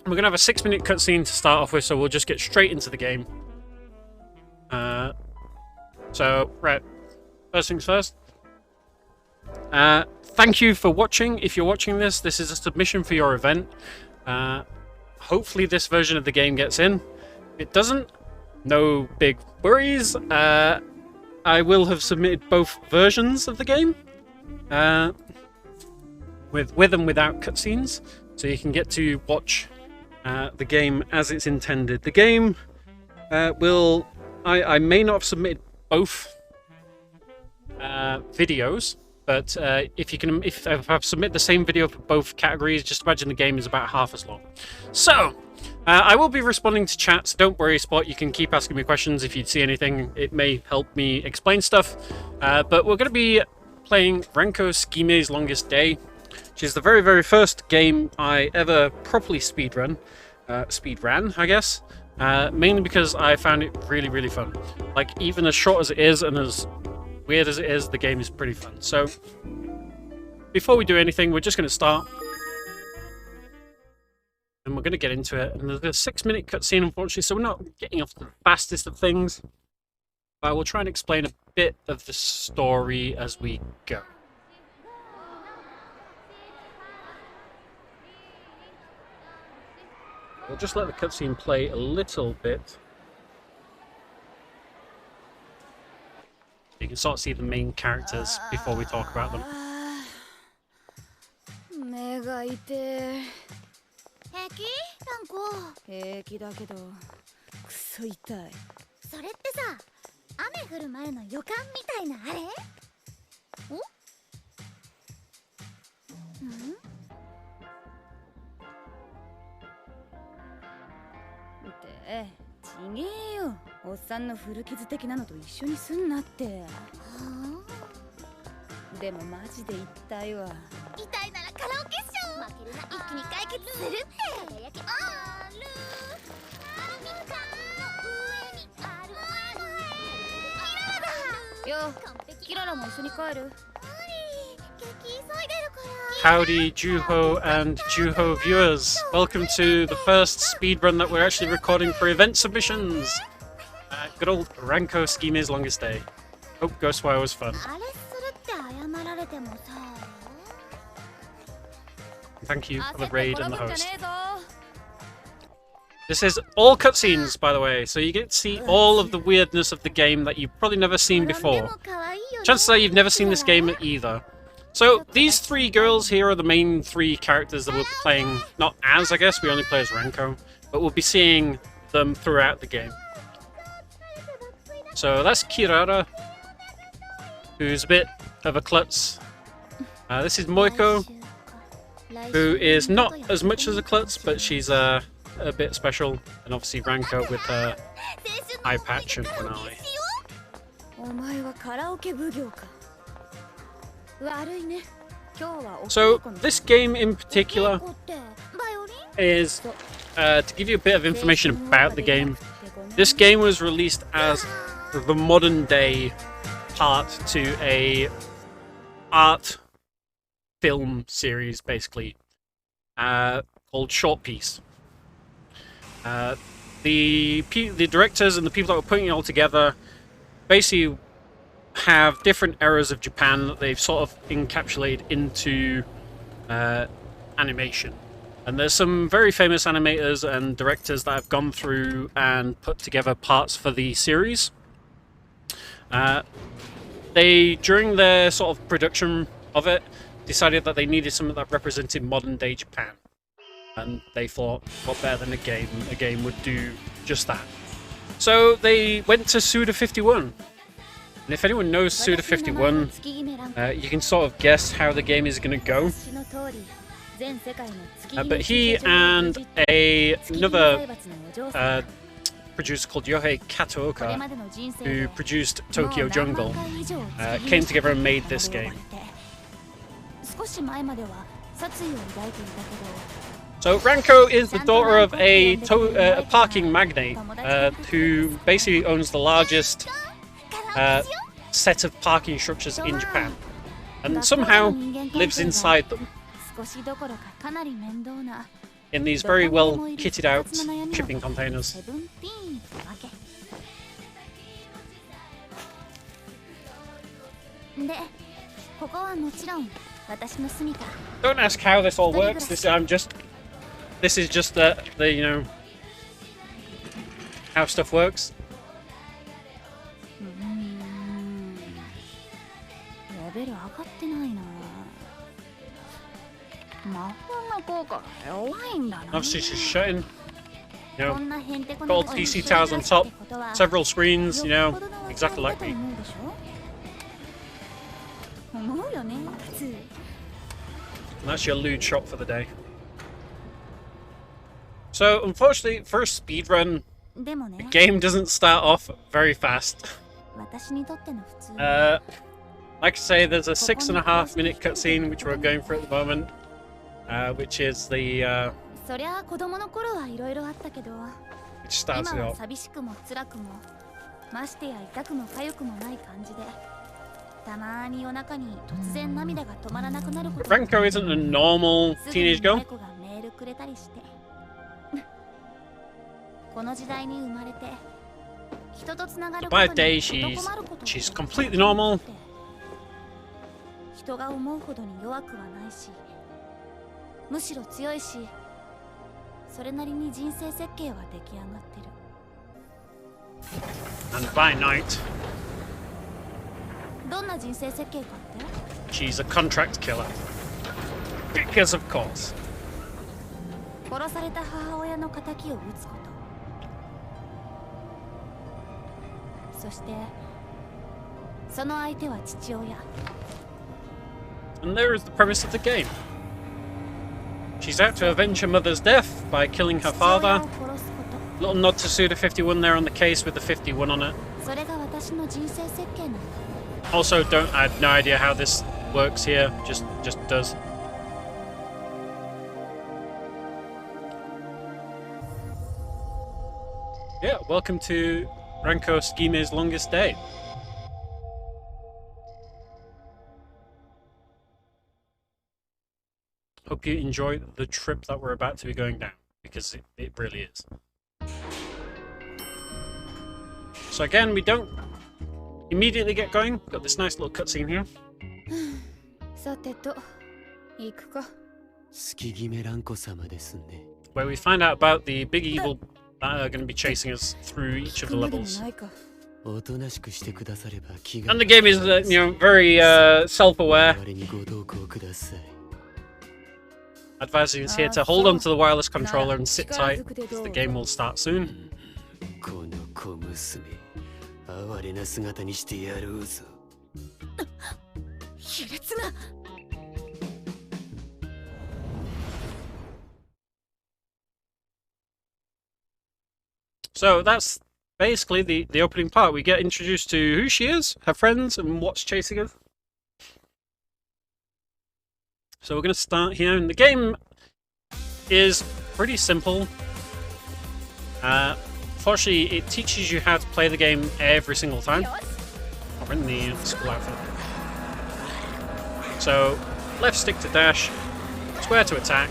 We're going to have a 6-minute cutscene to start off with, so we'll just get straight into the game. Right. First things first. Thank you for watching. If you're watching this, this is a submission for your event. Hopefully this version of the game gets in. If it doesn't, no big worries. I will have submitted both versions of the game. With and without cutscenes. So you can get to watch the game as it's intended. The game I may not have submitted both videos, but if I've submitted the same video for both categories, just imagine the game is about half as long. So I will be responding to chat, so don't worry, Spot. You can keep asking me questions if you see anything. It may help me explain stuff. But we're going to be playing Ranko Tsukigime's Longest Day, which is the very, very first game I ever properly speedran, I guess. Mainly because I found it really, really fun. Like, even as short as it is and as weird as it is, the game is pretty fun. So, before we do anything, we're just going to start. And we're going to get into it. And there's a 6-minute cutscene, unfortunately, so we're not getting off the fastest of things. But I will try and explain a bit of the story as we go. We'll just let the cutscene play a little bit. You can sort of see the main characters before we talk about them. Howdy, Juho and Juho viewers. Welcome to the first speedrun that we're actually recording for event submissions. Good old Ranko Tsukigime's Longest Day. Hope Ghostwire was fun. Thank you for the raid and the host. This is all cutscenes, by the way, so you get to see all of the weirdness of the game that you've probably never seen before. Chances are you've never seen this game either. So, these three girls here are the main three characters that we'll be playing, not as, I guess, we only play as Ranko, but we'll be seeing them throughout the game. So, that's Kirara, who's a bit of a klutz. This is Moiko, who is not as much as a klutz, but she's a bit special, and obviously Ranko with her eye patch and one eye. So, this game in particular is, to give you a bit of information about the game, this game was released as the modern day part to a art film series, basically, called Short Piece. The directors and the people that were putting it all together basically have different eras of Japan that they've sort of encapsulated into animation. And there's some very famous animators and directors that have gone through and put together parts for the series. They, during their sort of production of it, decided that they needed something that represented modern day Japan. And they thought, what better than a game? A game would do just that. So they went to Suda 51. And if anyone knows Suda 51, you can sort of guess how the game is going to go. But he and another producer called Yohei Kataoka, who produced Tokyo Jungle, came together and made this game. So Ranko is the daughter of a parking magnate who basically owns the largest set of parking structures in Japan, and somehow lives inside them. in these very well kitted out shipping containers. Don't ask how this all works. This is just the you know how stuff works. Obviously she's shutting. You know, got all the PC towers on top, several screens, you know, exactly like me. And that's your lewd shot for the day. So, unfortunately, for a speedrun, the game doesn't start off very fast. Like I say, there's a 6.5 minute cutscene which we're going for at the moment, which is the which starts it off. Ranko isn't a normal teenage girl. By day, she's completely normal. And by night, she's a contract killer. Because of course. And there is the premise of the game. She's out to avenge her mother's death by killing her father. Little nod to Suda 51 there on the case with the 51 on it. Also, I have no idea how this works here. Just does. Yeah, welcome to Ranko Tsukigime's longest day. Hope you enjoy the trip that we're about to be going down, because it really is. So again, we don't immediately get going. We've got this nice little cutscene here. Where we find out about the big evil that are going to be chasing us through each of the levels. And the game is, you know, very self-aware. Advising us here to hold on to the wireless controller and sit tight, because the game will start soon. So that's basically the opening part. We get introduced to who she is, her friends, and what's chasing her. So we're going to start here, and the game is pretty simple. Fortunately, it teaches you how to play the game every single time. We're in the school outfit. So, left stick to dash, square to attack,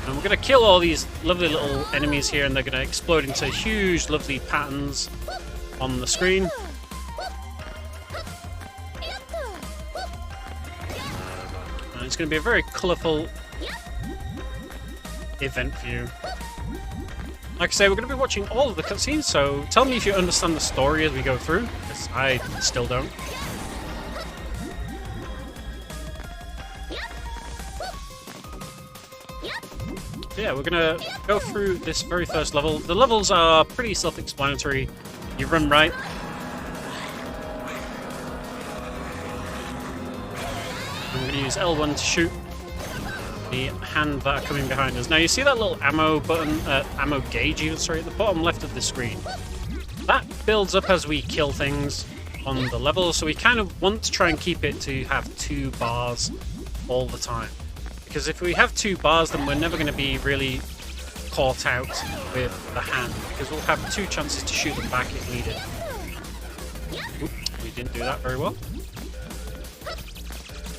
and we're going to kill all these lovely little enemies here, and they're going to explode into huge, lovely patterns on the screen. It's going to be a very colourful event for you. Like I say, we're going to be watching all of the cutscenes, so tell me if you understand the story as we go through, because I still don't. Yeah, we're going to go through this very first level. The levels are pretty self-explanatory. You run right. I'm going to use L1 to shoot the hand that are coming behind us. Now you see that little ammo button, ammo gauge even, sorry, at the bottom left of the screen. That builds up as we kill things on the level, so we kind of want to try and keep it to have 2 bars all the time. Because if we have 2 bars, then we're never going to be really caught out with the hand, because we'll have 2 chances to shoot them back if needed. Oop, we didn't do that very well.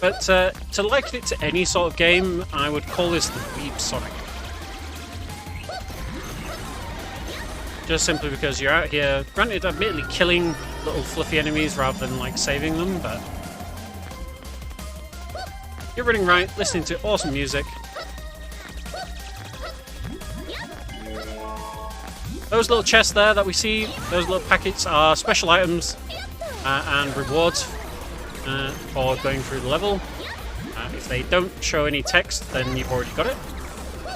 But to liken it to any sort of game, I would call this the Weeb Sonic. Just simply because you're out here, granted, admittedly killing little fluffy enemies rather than like saving them, but you're running right, listening to awesome music. Those little chests there that we see, those little packets are special items and rewards for going through the level. If they don't show any text, then you've already got it.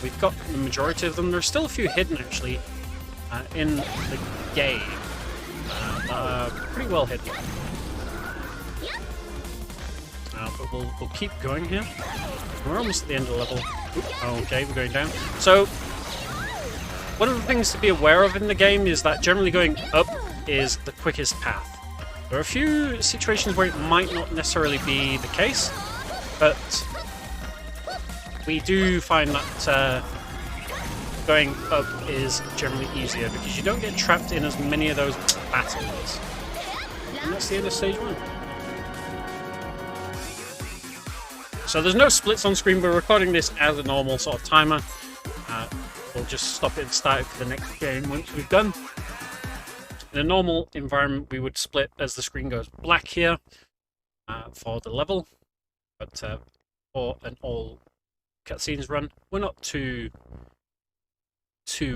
We've got the majority of them. There's still a few hidden actually in the game that are pretty well hidden. But we'll keep going here. We're almost at the end of the level. Oh, okay, we're going down. So, one of the things to be aware of in the game is that generally going up is the quickest path. There are a few situations where it might not necessarily be the case, but we do find that going up is generally easier because you don't get trapped in as many of those battles. And that's the end of stage 1. So there's no splits on screen. We're recording this as a normal sort of timer. We'll just stop it and start it for the next game once we've done. In a normal environment, we would split as the screen goes black here for the level. But for an all cutscenes run, we're not too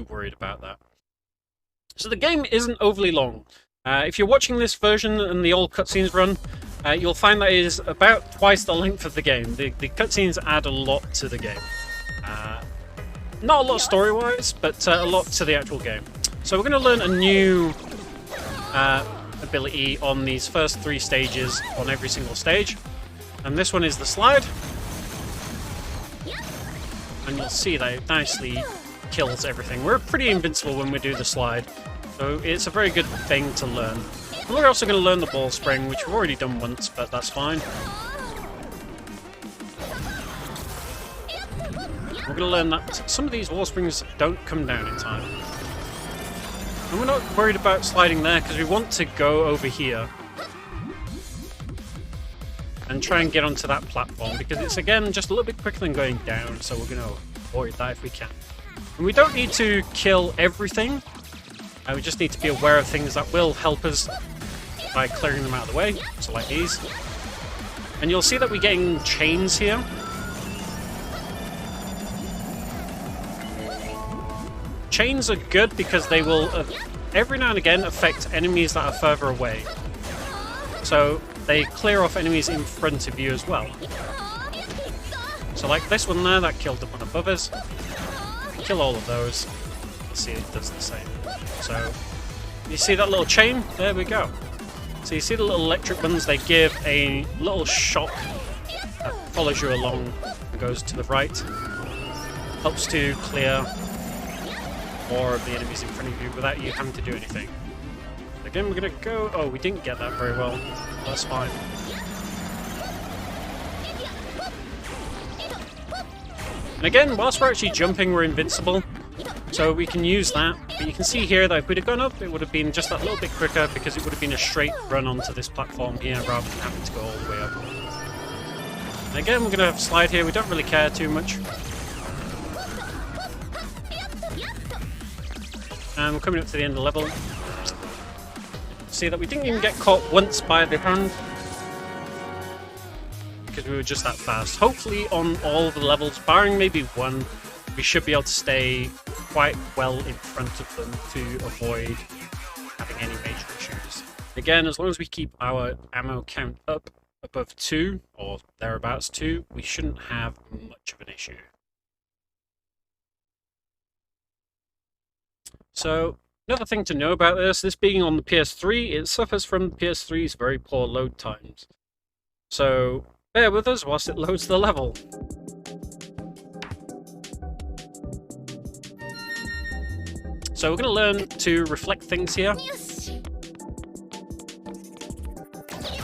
worried about that. So the game isn't overly long. If you're watching this version and the all cutscenes run, you'll find that it is about twice the length of the game. The cutscenes add a lot to the game. Not a lot story-wise, but a lot to the actual game. So we're going to learn a new ability on these first 3 stages on every single stage. And this one is the slide. And you'll see that it nicely kills everything. We're pretty invincible when we do the slide, so it's a very good thing to learn. And we're also going to learn the ball spring, which we've already done once, but that's fine. We're going to learn that some of these wall springs don't come down in time. And we're not worried about sliding there, because we want to go over here and try and get onto that platform, because it's, again, just a little bit quicker than going down, so we're going to avoid that if we can. And we don't need to kill everything. We just need to be aware of things that will help us by clearing them out of the way, so like these. And you'll see that we're getting chains here. Chains are good because they will, every now and again, affect enemies that are further away. So they clear off enemies in front of you as well. So like this one there, that killed the one above us. Kill all of those. You'll see it does the same. So you see that little chain? There we go. So you see the little electric ones, they give a little shock that follows you along and goes to the right. Helps to clear more of the enemies in front of you without you having to do anything. Again, we're going to go... Oh, we didn't get that very well. That's fine. And again, whilst we're actually jumping, we're invincible. So we can use that. But you can see here that if we'd have gone up, it would have been just that little bit quicker because it would have been a straight run onto this platform here rather than having to go all the way up. And again, we're going to have a slide here. We don't really care too much. And we're coming up to the end of the level. See that we didn't even get caught once by the hand because we were just that fast. Hopefully on all the levels, barring maybe one, we should be able to stay quite well in front of them to avoid having any major issues. Again, as long as we keep our ammo count up above 2 or thereabouts 2, we shouldn't have much of an issue. So, another thing to know about this being on the PS3, it suffers from the PS3's very poor load times. So, bear with us whilst it loads the level. So we're going to learn to reflect things here.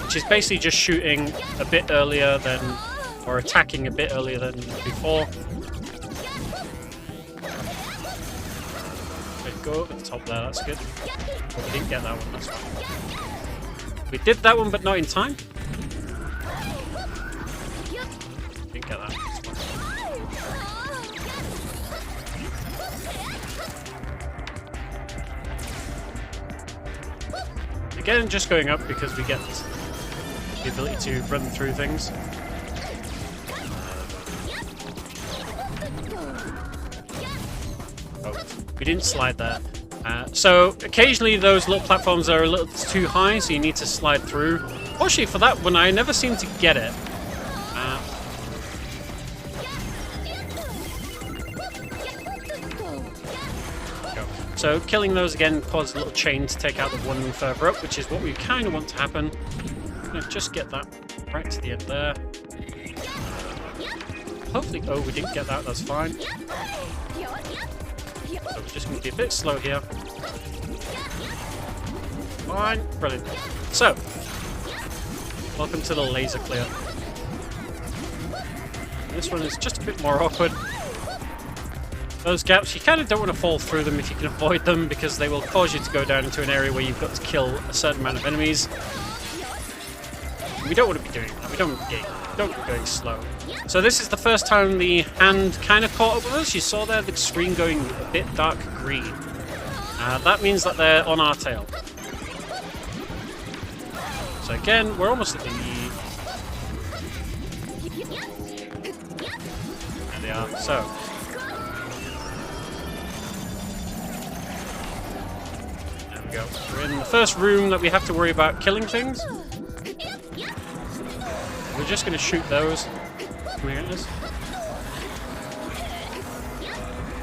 Which is basically just shooting a bit earlier than, or attacking a bit earlier than before. Go over the top there, that's good. But we didn't get that one, that's fine. We did that one, but not in time. Didn't get that one, that's fine. again, just going up because we get the ability to run through things. Oh, we didn't slide there. So occasionally those little platforms are a little too high, so you need to slide through. Fortunately for that one, I never seem to get it. So killing those again causes a little chain to take out the one further up, which is what we kind of want to happen. Just get that right to the end there. Hopefully, oh, we didn't get that, that's fine. So we're just going to be a bit slow here. Fine, brilliant. So, welcome to the laser clear. This one is just a bit more awkward. Those gaps, you kind of don't want to fall through them if you can avoid them, because they will cause you to go down into an area where you've got to kill a certain amount of enemies. We don't want to be doing that. We don't want to be going slow. So this is the first time the hand kind of caught up with us. You saw there the screen going a bit dark green. That means that they're on our tail. So again, we're almost at the... There they are. So... Go. We're in the first room that we have to worry about killing things. We're just going to shoot those. Can we get this?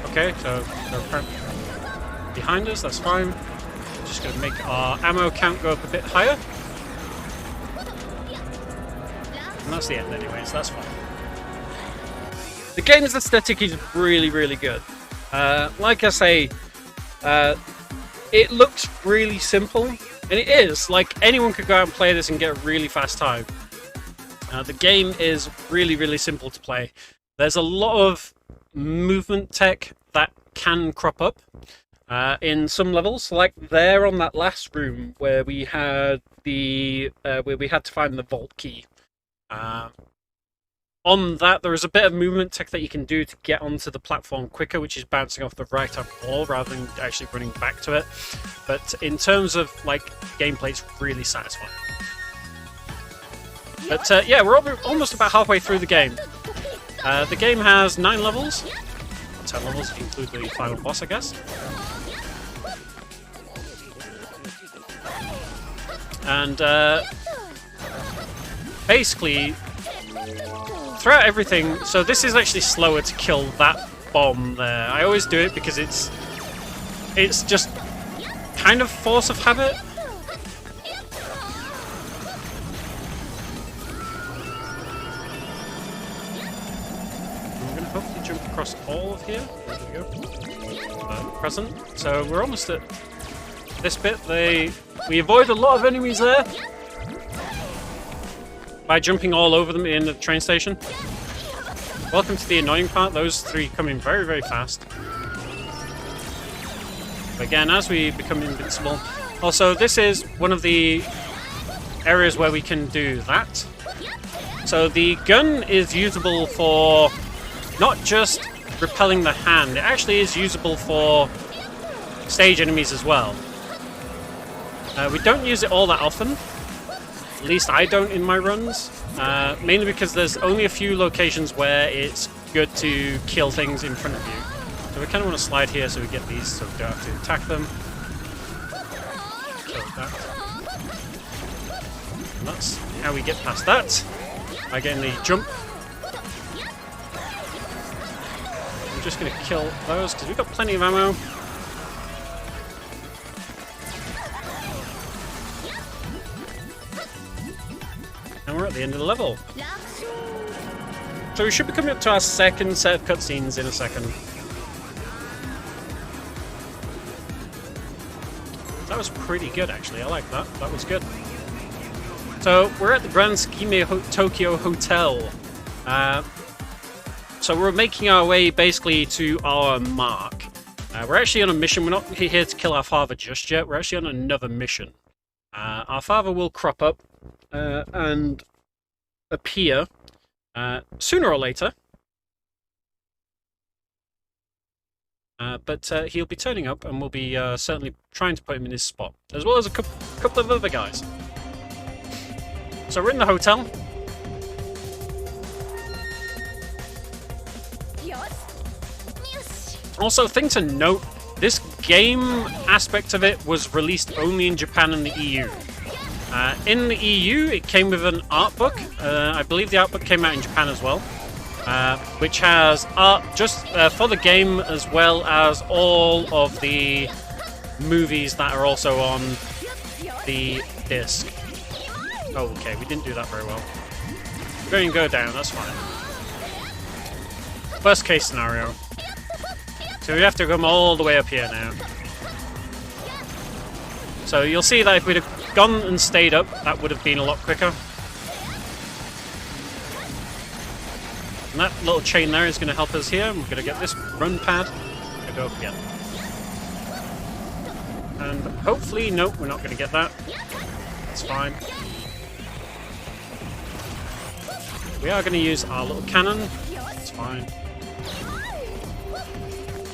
Okay, so they're behind us, that's fine. Just going to make our ammo count go up a bit higher. And that's the end anyway, so that's fine. The game's aesthetic is really, really good. Like I say, it looks really simple, and it is. Like, anyone could go out and play this and get a really fast time. The game is really, really simple to play. There's a lot of movement tech that can crop up in some levels, like there on that last room where we had where we had to find the vault key. On that, there is a bit of movement tech that you can do to get onto the platform quicker, which is bouncing off the right-hand wall rather than actually running back to it. But in terms of, like, gameplay, it's really satisfying. But yeah, we're almost about halfway through the game. The game has 9 levels. 10 levels if you include the final boss, I guess. And basically... throughout everything, so this is actually slower to kill that bomb there. I always do it because it's just kind of force of habit. I'm going to hopefully jump across all of here. There we go. Present. So we're almost at this bit. We avoid a lot of enemies there by jumping all over them in the train station. Welcome to the annoying part. Those 3 come in very, very fast. Again, as we become invincible. Also, this is one of the areas where we can do that. So the gun is usable for not just repelling the hand, it actually is usable for stage enemies as well. We don't use it all that often. At least I don't in my runs, mainly because there's only a few locations where it's good to kill things in front of you. So we kind of want to slide here so we get these, so we don't have to attack them. Kill that. And that's how we get past that, by getting the jump. I'm just going to kill those because we've got plenty of ammo. And we're at the end of the level. So we should be coming up to our second set of cutscenes in a second. That was pretty good, actually. I like that. That was good. So we're at the Grand Tsukigime Tokyo Hotel. So we're making our way basically to our mark. We're actually on a mission. We're not here to kill our father just yet. We're actually on another mission. Our father will crop up and appear sooner or later. But he'll be turning up, and we'll be certainly trying to put him in his spot, as well as a couple of other guys. So we're in the hotel. Also, thing to note, this game aspect of it was released only in Japan and the EU. In the EU, it came with an art book. I believe the art book came out in Japan as well, which has art just for the game, as well as all of the movies that are also on the disc. Oh, okay, we didn't do that very well. We're going to go down, that's fine. Worst case scenario. So we have to come all the way up here now. So you'll see that if we'd have gone and stayed up, that would have been a lot quicker. And that little chain there is going to help us here. We're going to get this run pad and go up again. And hopefully, nope, we're not going to get that. That's fine. We are going to use our little cannon. It's fine.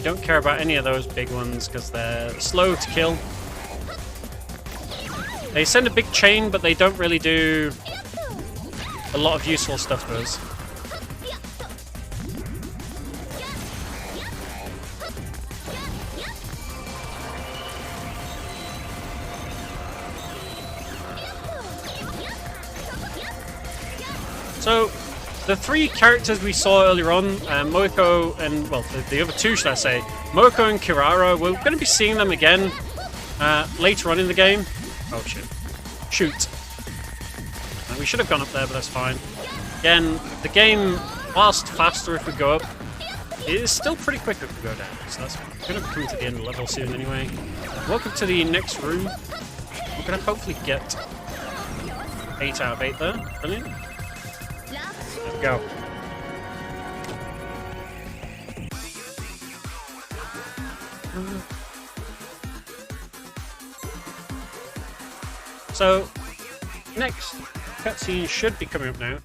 Don't care about any of those big ones because they're slow to kill. They send a big chain, but they don't really do a lot of useful stuff to us. So, the three characters we saw earlier on, Moeko and, well, the other two, should I say, Moeko and Kirara, we're going to be seeing them again later on in the game. Oh, shit. Shoot. We should have gone up there, but that's fine. Again, the game, whilst faster if we go up, it is still pretty quick if we go down. So that's fine. We're going to come to the end of the level soon anyway. Welcome to the next room. We're going to hopefully get 8 out of 8 there. Brilliant. There we go. So, next cutscene should be coming up now.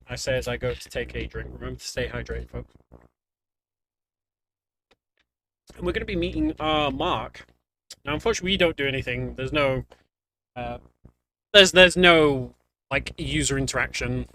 I say as I go to take a drink. Remember to stay hydrated, folks. And we're going to be meeting Mark. Now, unfortunately, we don't do anything. There's no, there's no like user interaction.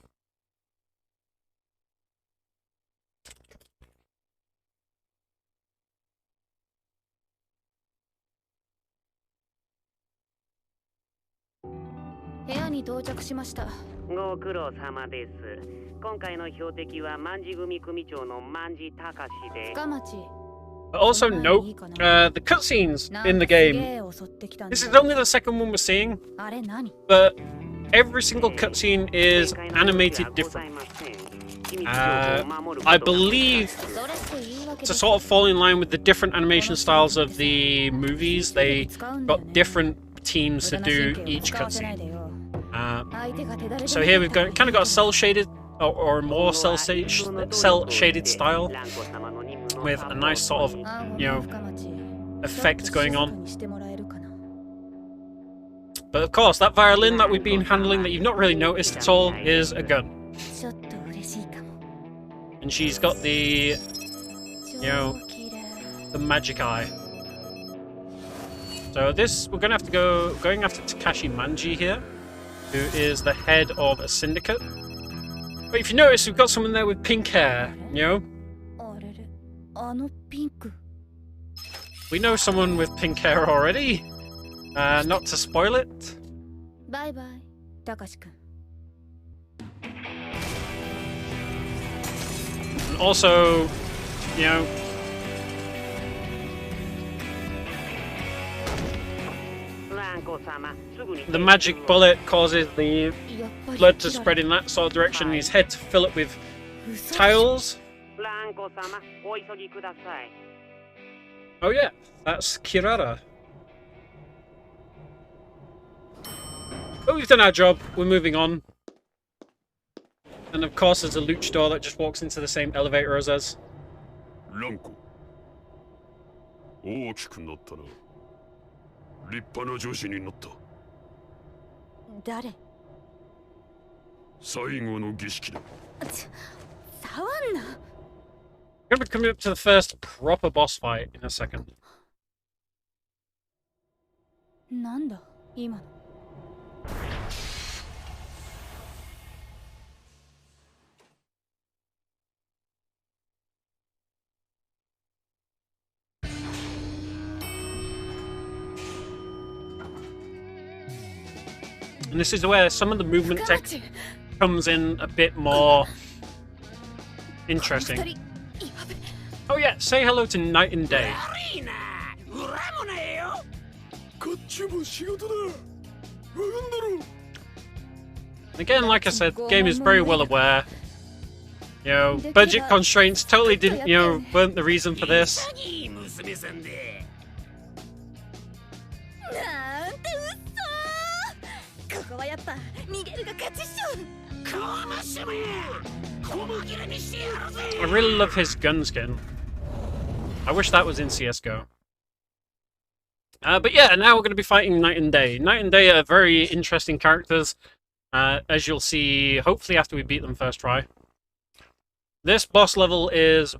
But also note, the cutscenes in the game, this is only the second one we're seeing, but every single cutscene is animated different. I believe to sort of fall in line with the different animation styles of the movies, they got different teams to do each cutscene. So here we've got kind of got a cell shaded or more cell shaded style with a nice sort of, you know, effect going on. But of course, that violin that we've been handling that you've not really noticed at all is a gun. And she's got the, you know, the magic eye. So this, we're going to have to going after Takashi Manji here, who is the head of a syndicate. But if you notice, we've got someone there with pink hair, you know? We know someone with pink hair already. Not to spoil it. Bye bye, Takashi-kun. And also, you know, the magic bullet causes the blood to spread in that sort of direction and his head to fill up with tiles. Oh yeah, that's Kirara. But we've done our job, we're moving on. And of course there's a luchador that just walks into the same elevator as us. Ranko. 大きくなったな。立派な女子になった。誰？最後の儀式だ。触んな。Gonna going to be coming up to the first proper boss fight in a second. なんだ今の。And this is where some of the movement tech comes in a bit more interesting. Oh yeah, say hello to Night and Day. Again, like I said, the game is very well aware. You know, budget constraints totally didn't, you know, weren't the reason for this. I really love his gun skin. I wish that was in CSGO. But yeah, now we're going to be fighting Night and Day. Night and Day are very interesting characters, as you'll see, hopefully after we beat them first try. This boss level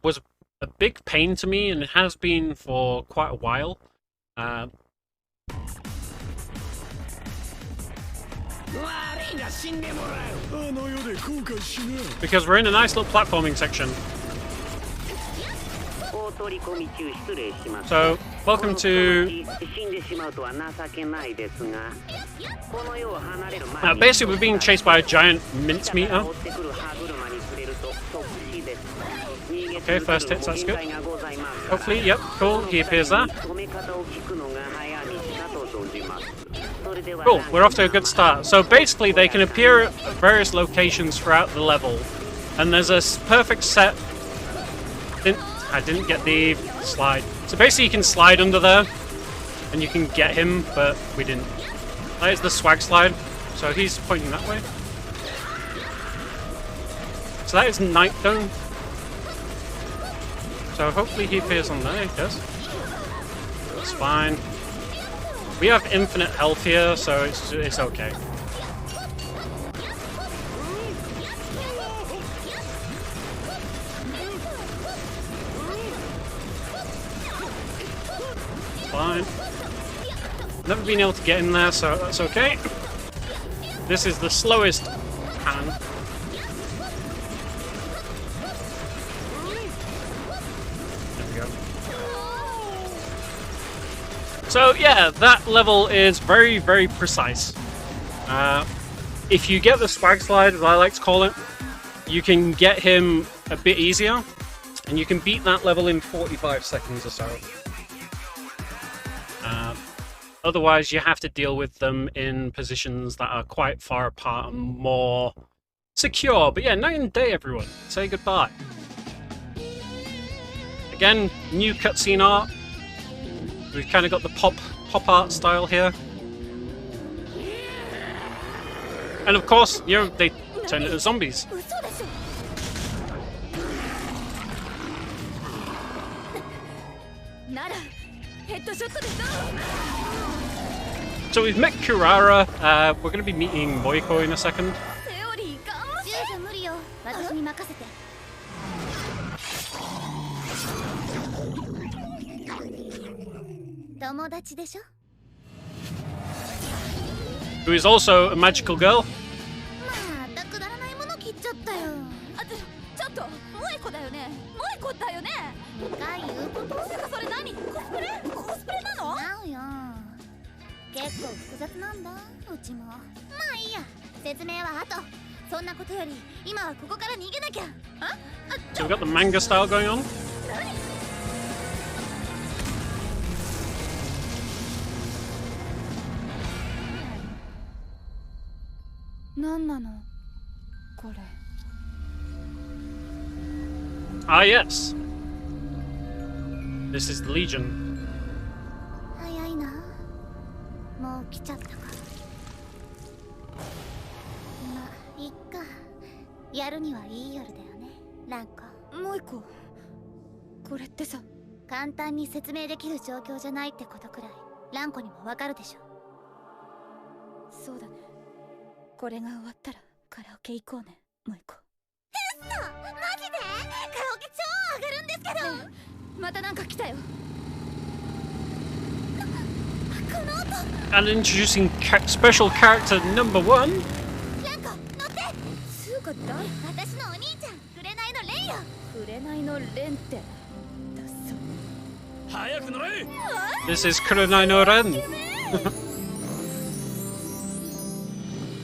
was a big pain to me, and it has been for quite a while. Because we're in a nice little platforming section. So, welcome to... basically, we're being chased by a giant mincemeter. Okay, first hits, that's good. Hopefully, yep, cool, he appears there. Cool, we're off to a good start. So basically, they can appear at various locations throughout the level, and there's a perfect set... I didn't get the slide. So basically you can slide under there and you can get him, but we didn't. That is the swag slide. So he's pointing that way. So that is Night Dome. So hopefully he appears on there, he does. That's fine. We have infinite health here, so it's okay. Fine. Never been able to get in there, so that's okay. This is the slowest cannon. There we go. So yeah, that level is very, very precise. If you get the swag slide, as I like to call it, you can get him a bit easier, and you can beat that level in 45 seconds or so. Otherwise, you have to deal with them in positions that are quite far apart and more secure. But yeah, Night and Day, everyone. Say goodbye. Again, new cutscene art. We've kind of got the pop art style here. And of course, you know, they turn into zombies. So we've met Kirara, we're going to be meeting Moiko in a second. Who is also a magical girl. So we've got the manga style going on. Ah, yes. This is the Legion. Moiko, これってさ、簡単に説明できる状況じゃないってことくらい、ランコにもわかるでしょ。そうだね。これが終わったらカラオケ行こうね、モイコ。マジでカラオケ超上がるんですけど。またなんか来たよ。この音。 And introducing special character number 1. ランコ乗ってつうか誰？私のお兄ちゃん紅のレンよ。紅のレンってだそう。早く乗れ。 This is Kurenai no Ren.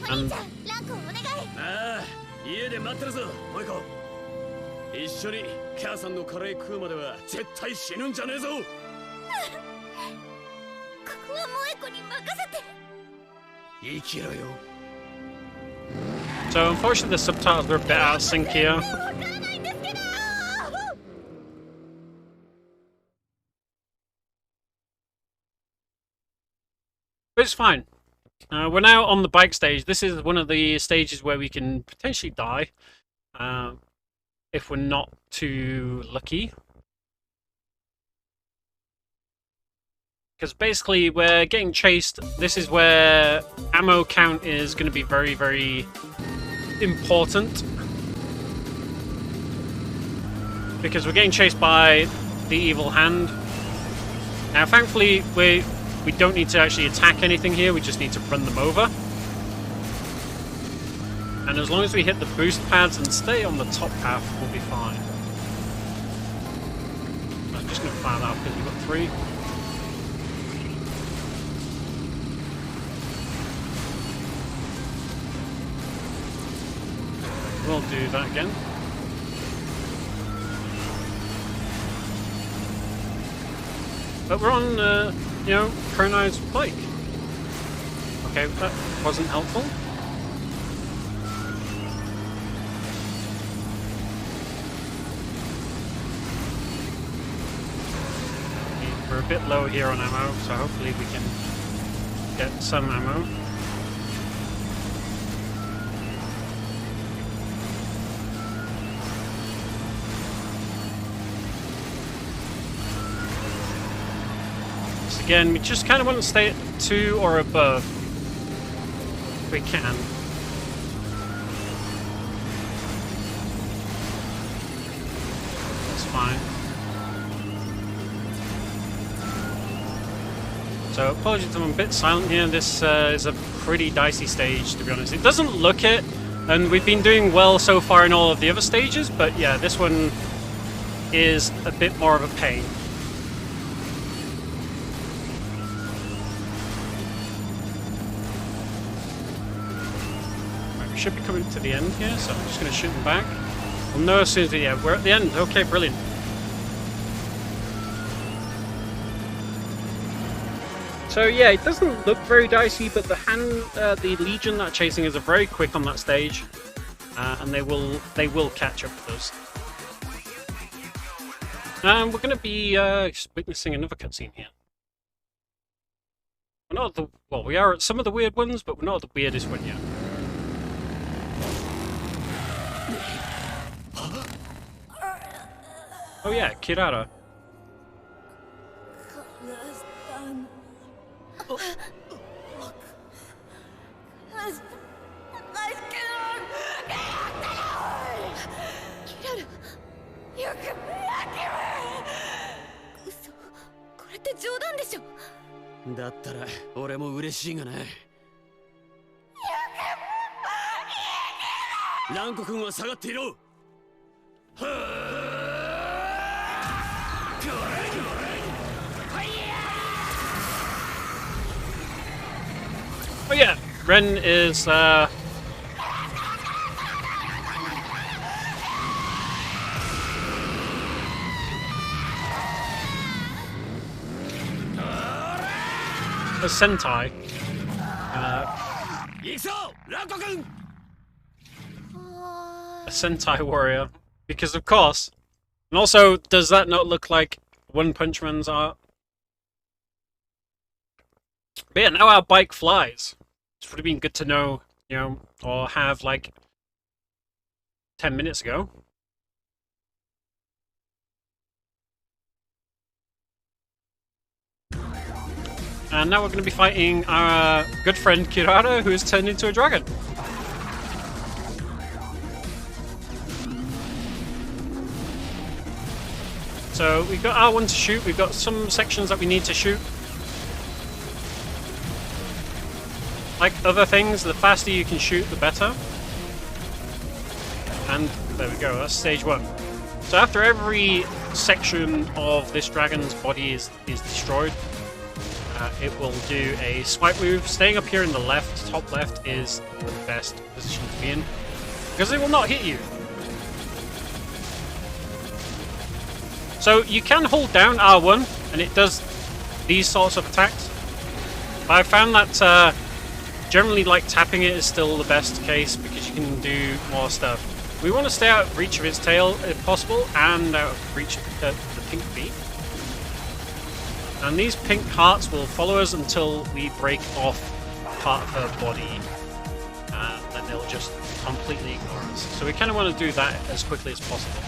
お兄ちゃん、ランコお願い。ああ、家で待ってるぞ、萌子。一緒に母さんのカレー食うまでは絶対死ぬんじゃねえぞ。ここは萌子に任せて。生きろよ。 So unfortunately the subtitles are a bit out of sync here. わからないんですけど。 But it's fine. We're now on the bike stage. This is one of the stages where we can potentially die. If we're not too lucky. Because basically we're getting chased. This is where ammo count is going to be very, very important. Because we're getting chased by the evil hand. Now thankfully we don't need to actually attack anything here, we just need to run them over. And as long as we hit the boost pads and stay on the top path, we'll be fine. I'm just going to fire that off because we've got 3. We'll do that again. But we're on, you know, Kurenai's bike. Okay, that wasn't helpful. We're a bit low here on ammo, so hopefully we can get some ammo. Again, we just kind of want to stay at 2 or above, if we can. That's fine. So, apologies if I'm a bit silent here. This is a pretty dicey stage, to be honest. It doesn't look it, and we've been doing well so far in all of the other stages, but yeah, this one is a bit more of a pain. Should be coming to the end here, so I'm just going to shoot them back. We'll know as soon as we're at the end. Okay, brilliant. So yeah, it doesn't look very dicey, but the Legion that are chasing us are very quick on that stage, and they will catch up with us. And we're going to be witnessing another cutscene here. We're not at we are at some of the weird ones, but we're not at the weirdest one yet. Oh yeah, Kirara. Kirara! だったら俺も嬉しいがな。ランコ君は下がっていろ。Oh yeah, Ren is a Sentai. A Sentai warrior. Because of course. And also, does that not look like One Punch Man's art? But yeah, now our bike flies. It would have been good to know, you know, or have like 10 minutes ago. And now we're going to be fighting our good friend Kirara, who has turned into a dragon. So we've got R1 to shoot. We've got some sections that we need to shoot. Like other things, the faster you can shoot, the better. And there we go, that's stage 1. So after every section of this dragon's body is destroyed, it will do a swipe move. Staying up here in the left, top left, is the best position to be in, because it will not hit you. So you can hold down R1 and it does these sorts of attacks. But I found that generally like tapping it is still the best case, because you can do more stuff. We want to stay out of reach of its tail if possible, and out of reach of the pink feet. And these pink hearts will follow us until we break off part of her body. Then they'll just completely ignore us. So we kind of want to do that as quickly as possible.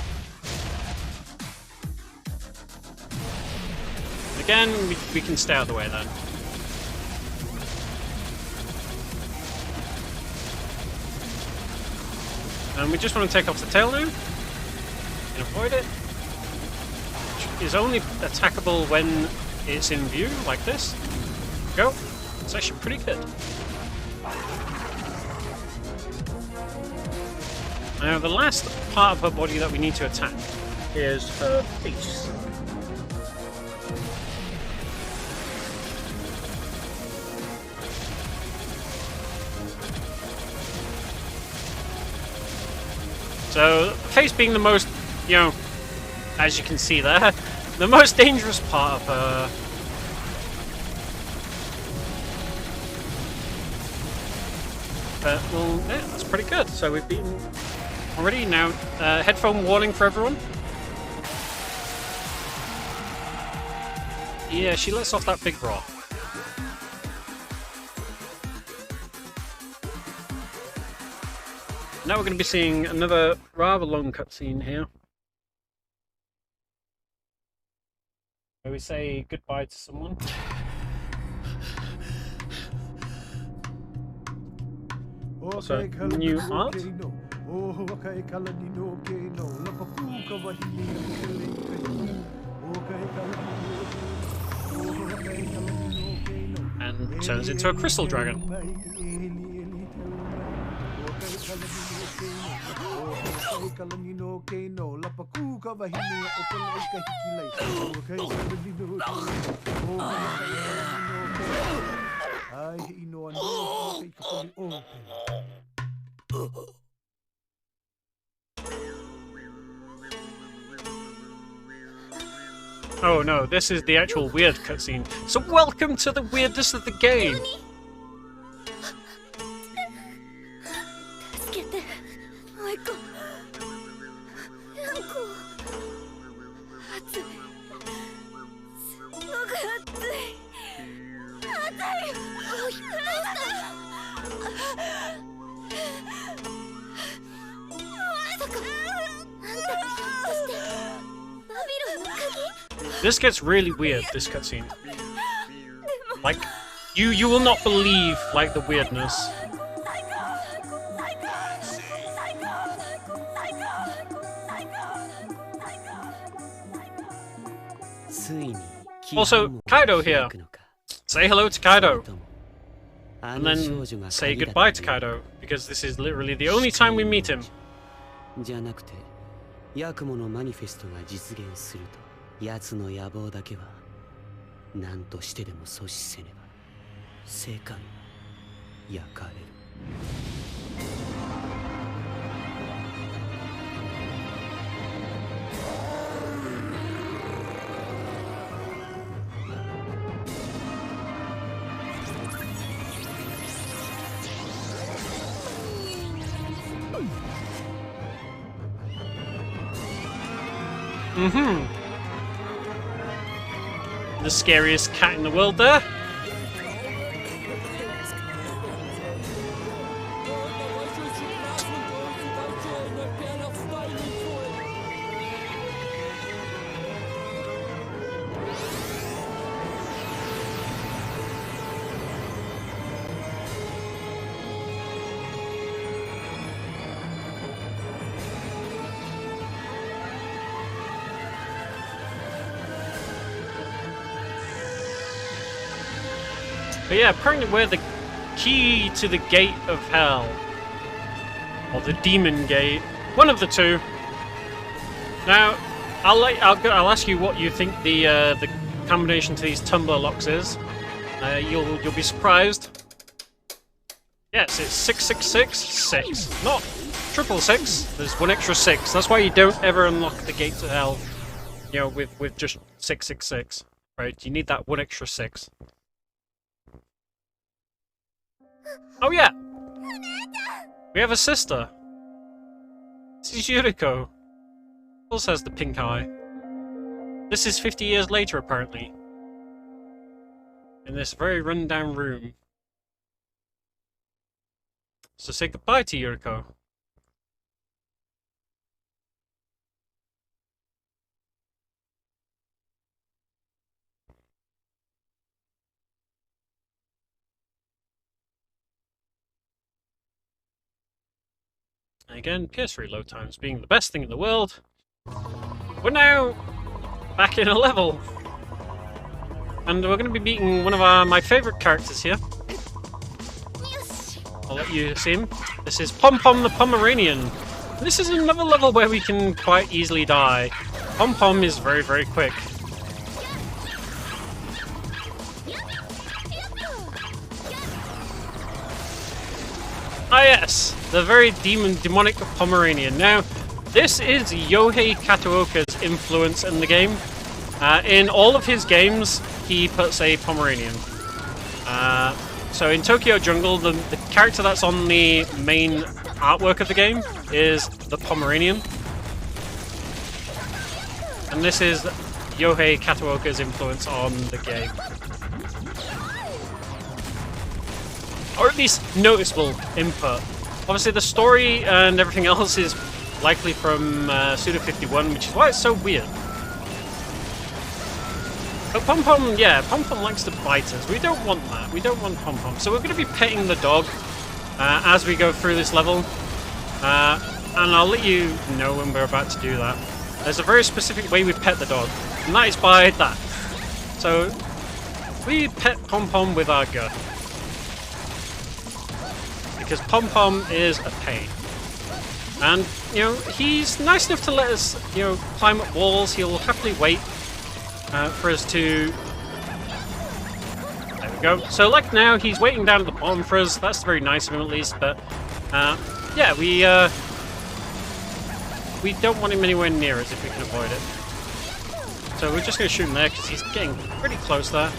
Again, we can stay out of the way then. And we just want to take off the tail now. And avoid it. Which is only attackable when it's in view, like this. Go. It's actually pretty good. Now the last part of her body that we need to attack is her face. So, face being the most, you know, as you can see there, the most dangerous part of her. But, well, yeah, that's pretty good. So we've beaten already. Now, headphone warning for everyone. Yeah, she lets off that big rock. Now we're going to be seeing another rather long cutscene here, where we say goodbye to someone. Also, new art. And turns into a crystal dragon. Oh no, this is the actual weird cutscene. So welcome to the weirdness of the game! This gets really weird, this cutscene. Like, you will not believe, like, the weirdness. Also, Kaido here. Say hello to Kaido. And then say goodbye to Kaido, because this is literally the only time we meet him. じゃなくて、ヤクモのマニフェストが実現すると、奴の野望だけは何としてでも阻止せねば、世界は焼かれる。The scariest cat in the world there. But yeah, apparently we're the key to the gate of hell. Or the demon gate. One of the two. Now, I'll ask you what you think the combination to these tumbler locks is. You'll be surprised. Yes, it's 666-6, not 666. There's one extra 6. That's why you don't ever unlock the gate to hell, you know, with just 666. Right? You need that one extra 6. Oh yeah, we have a sister. This is Yuriko. Also has the pink eye. This is 50 years later, apparently. In this very run-down room. So say goodbye to Yuriko. And again, PS3 load times being the best thing in the world. We're now back in a level. And we're going to be meeting one of my favourite characters here. I'll let you see him. This is Pom Pom the Pomeranian. This is another level where we can quite easily die. Pom Pom is very, very quick. Ah yes, the very demonic Pomeranian. Now, this is Yohei Kataoka's influence in the game. In all of his games, he puts a Pomeranian. So in Tokyo Jungle, the character that's on the main artwork of the game is the Pomeranian. And this is Yohei Kataoka's influence on the game. Or at least noticeable input. Obviously the story and everything else is likely from Suda51, which is why it's so weird. But Pom Pom, yeah, Pom Pom likes to bite us. We don't want that. We don't want Pom Pom. So we're going to be petting the dog as we go through this level. And I'll let you know when we're about to do that. There's a very specific way we pet the dog, and that is by that. So we pet Pom Pom with our gut. Because Pom Pom is a pain. And, you know, he's nice enough to let us, you know, climb up walls. He'll happily wait for us to... There we go. So, like now, he's waiting down at the bottom for us. That's very nice of him, at least. But, yeah, we don't want him anywhere near us if we can avoid it. So we're just going to shoot him there, because he's getting pretty close there.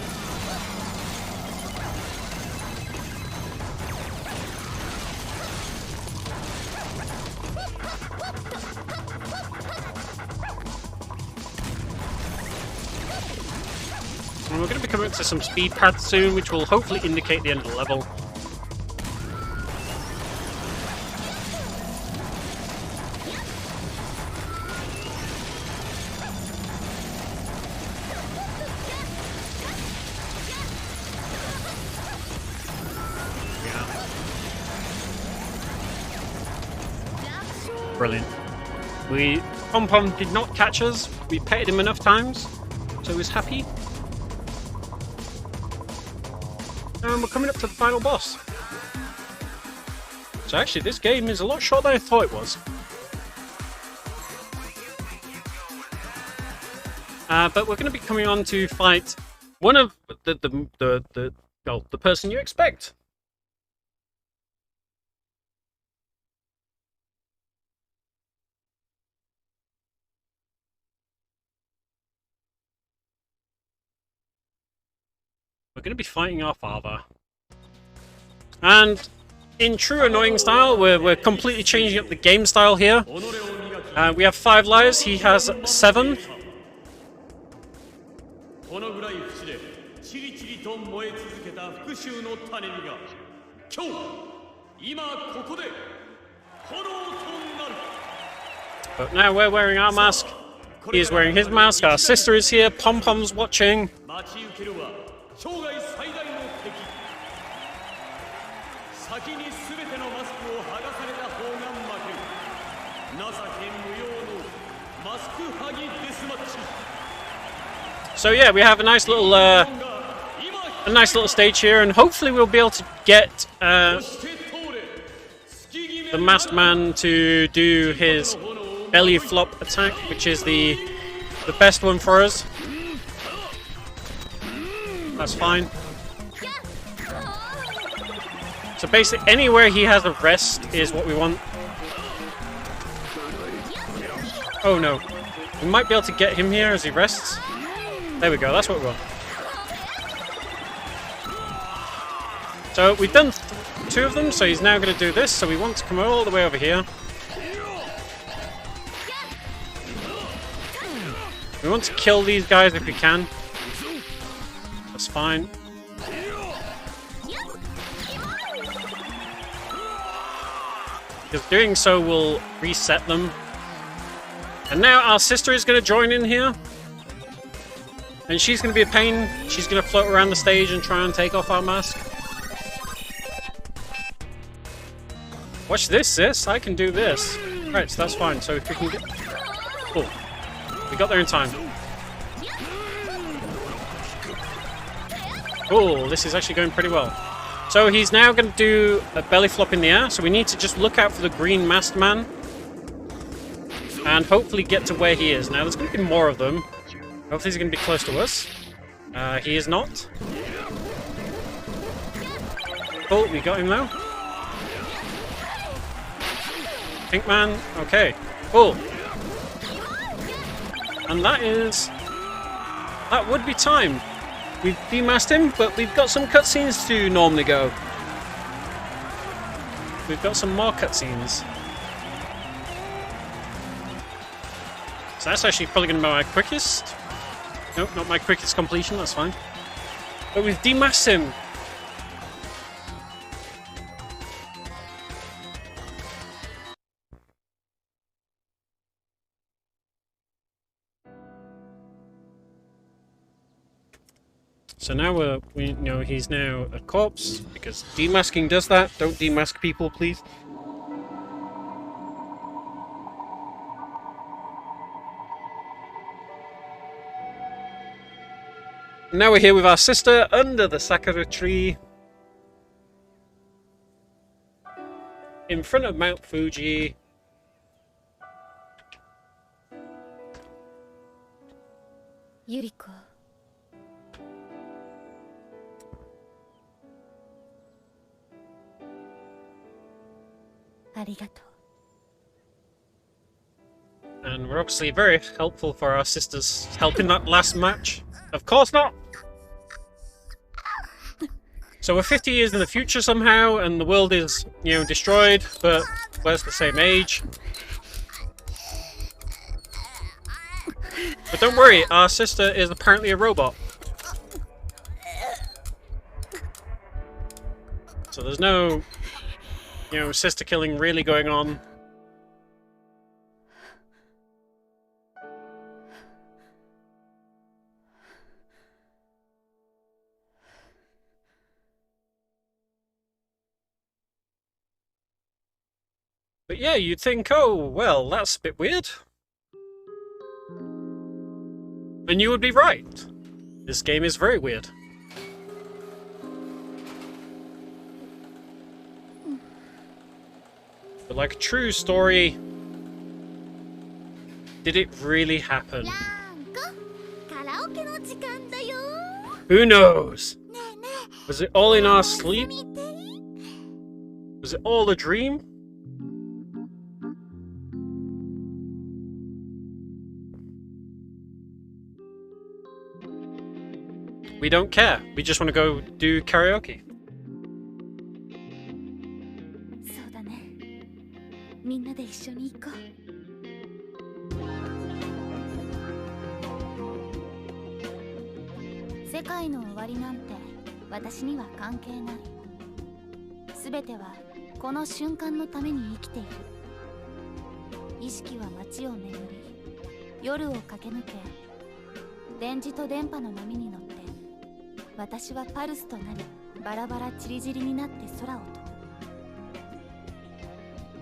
And we're going to be coming up to some speed pads soon, which will hopefully indicate the end of the level. Yeah. Brilliant. Pom Pom did not catch us. We petted him enough times, so he's happy. And we're coming up to the final boss. So actually, this game is a lot shorter than I thought it was. But we're going to be coming on to fight one of the person you expect. We're going to be fighting our father. And in true annoying style, we're completely changing up the game style here. We have 5 lives, he has 7. But now we're wearing our mask, he is wearing his mask, our sister is here, Pom Pom's watching. So yeah, we have a nice little a nice little stage here, and hopefully we'll be able to get the masked man to do his belly flop attack, which is the best one for us. That's fine. So basically, anywhere he has a rest is what we want. Oh no. We might be able to get him here as he rests. There we go, that's what we want. So we've done 2 of them, so he's now going to do this. So we want to come all the way over here. We want to kill these guys if we can. That's fine. Because doing so will reset them. And now our sister is going to join in here. And she's going to be a pain. She's going to float around the stage and try and take off our mask. Watch this, sis. I can do this. Right, so that's fine. So if we can get... Cool. We got there in time. Cool. This is actually going pretty well. So he's now going to do a belly flop in the air. So we need to just look out for the green masked man. And hopefully get to where he is. Now, there's going to be more of them. Hopefully he's going to be close to us. He is not. Cool, we got him now. Pink man, okay. Cool. And that is... That would be time. We've demasked him, but we've got some cutscenes to normally go. We've got some more cutscenes. So that's actually probably going to be my quickest. Nope, not my quickest completion, that's fine. But we've demasked him. So now we know he's now a corpse, because demasking does that. Don't demask people, please. Now we're here with our sister under the sakura tree. In front of Mount Fuji. Yuriko. Arigato. And we're obviously very helpful for our sisters helping that last match. Of course not! So we're 50 years in the future somehow, and the world is, you know, destroyed, but we're the same age. But don't worry, our sister is apparently a robot. So there's no, you know, sister killing really going on. But yeah, you'd think, oh, well, that's a bit weird. And you would be right. This game is very weird. But like a true story, did it really happen? Who knows? Was it all in our sleep? Was it all a dream? We don't care. We just want to go do karaoke. そうだね。みんなで一緒に行こう。世界の終わりなんて私には関係ない。すべてはこの瞬間のために生きている。意識は街を巡り、夜を駆け抜け、電磁と電波の波に乗って。 私はパルスとなりバラバラチリジリになって空を飛ぶ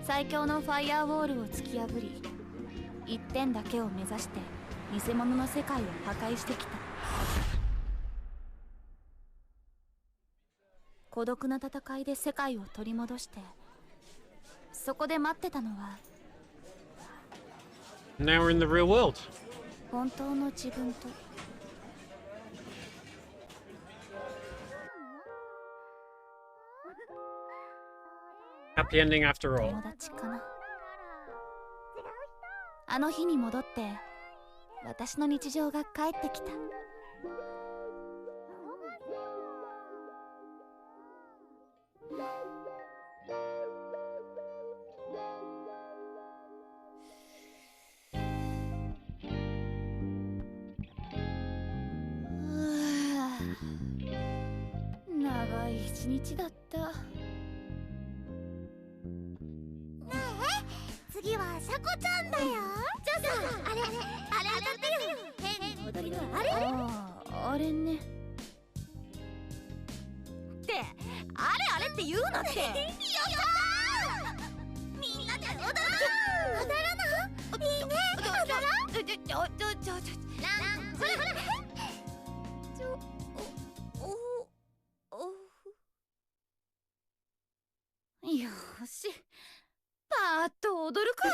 最強のファイアウォールを突き破り一点だけを目指して偽物の世界を破壊してきた孤独な戦いで世界を取り戻して、そこで待ってたのは Now we're in the real world. 本当の自分と Happy ending after all. 友達かな。あの日に戻って私の日常が帰ってきた。長い一日だった。次はシャコちゃんだよ。じゃあさ、あれ当たってよ。変な踊りのあれ。あれね。ってあれって言うなって。やったー。みんなで踊ろう。踊るの？いいね。踊ろう。ほら。よし、パーッと踊るか。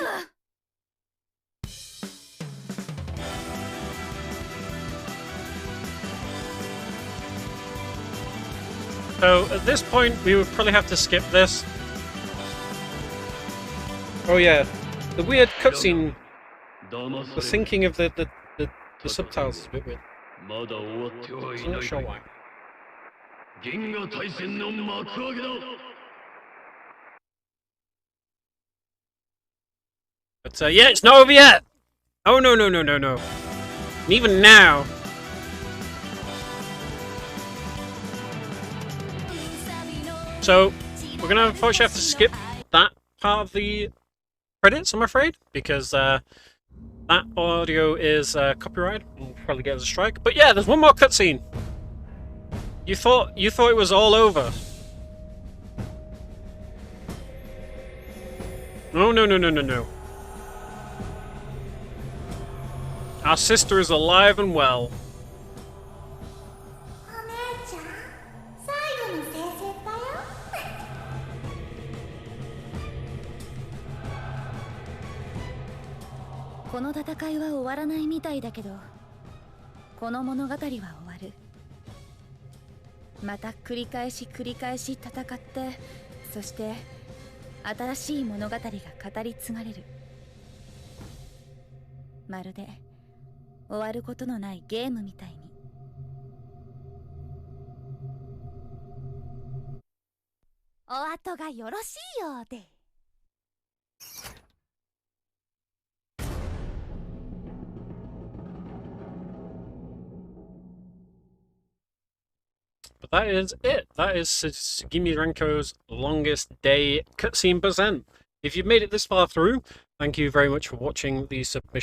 So at this point, we would probably have to skip this. Oh yeah, the weird cutscene. The syncing of the subtitles is a bit weird. I'm not sure why. But yeah, it's not over yet. Oh no. And even now. So we're gonna unfortunately have to skip that part of the credits, I'm afraid, because that audio is copyright. We'll probably get us a strike. But yeah, there's one more cutscene. You thought it was all over. No. Our sister is alive and well. お姉ちゃん、最後の先生だよ。この戦いは終わらないみたいだけど、この物語は終わる。また繰り返し戦って、そして新しい物語が語り継がれる。まるで終わることのないゲームみたいに。お後がよろしいようで。But that is it. That is Tsukigime Ranko's longest day cutscene %. If you've made it this far through, thank you very much for watching the submission